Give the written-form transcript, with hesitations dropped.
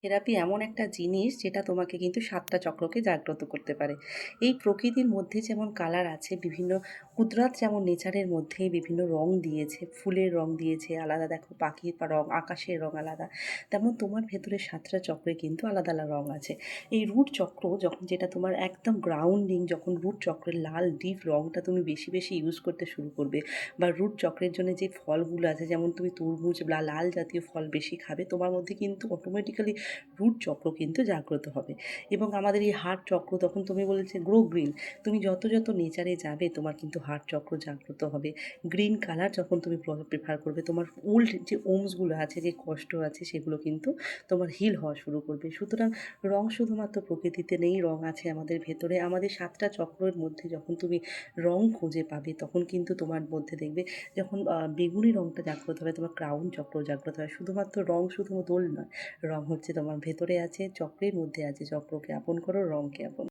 Therapy এমন একটা জিনিস যেটা তোমাকে কিন্তু ৭টা চক্রকে জাগ্রত করতে পারে। এই প্রকৃতির মধ্যে যেমন কালার আছে, বিভিন্ন কুদরাত যেমন নেচারের মধ্যে বিভিন্ন রং দিয়েছে, ফুলের রং দিয়েছে আলাদা, দেখো পাখির রং, আকাশের রং আলাদা। তেমন তোমার ভেতরে ৭টা চক্রে কিন্তু আলাদা, আলাদা রং আছে। এই রুট চক্র যখন, যেটা তোমার একদম গ্রাউন্ডিং, যখন রুট চক্রের লাল ডিপ রংটা তুমি বেশি, বেশি ইউজ করতে শুরু করবে, বা রুট চক্রের জন্য যে ফলগুলো আছে, যেমন তুমি তরমুজ বা লাল জাতীয় ফল বেশি খাবে, তোমার মধ্যে কিন্তু অটোমেটিক্যালি রুট চক্র কিন্তু জাগ্রত হবে। এবং আমাদের এই হার্ট চক্র, তখন তুমি বলেছে গ্রো গ্রিন, তুমি যত যত নেচারে যাবে তোমার কিন্তু হার্ট চক্র জাগ্রত হবে। গ্রিন কালার যখন তুমি প্রেফার করবে, তোমার ওল্ড যে ওমসগুলো আছে, যে কষ্ট আছে, সেগুলো কিন্তু তোমার হিল হওয়া শুরু করবে। সুতরাং রং শুধুমাত্র প্রকৃতিতে নেই, রং আছে আমাদের ভেতরে। আমাদের ৭টা চক্রের মধ্যে যখন তুমি রং খুঁজে পাবে, তখন কিন্তু তোমার মধ্যে দেখবে, যখন বেগুনি রংটা জাগ্রত হবে, তোমার ক্রাউন চক্র জাগ্রত হয়। শুধুমাত্র রং শুধু দোল নয়, রং হচ্ছে তোমার ভেতরে আছে, চক্রের মধ্যে আছে। চক্রকে আপন করো, রংকে আপন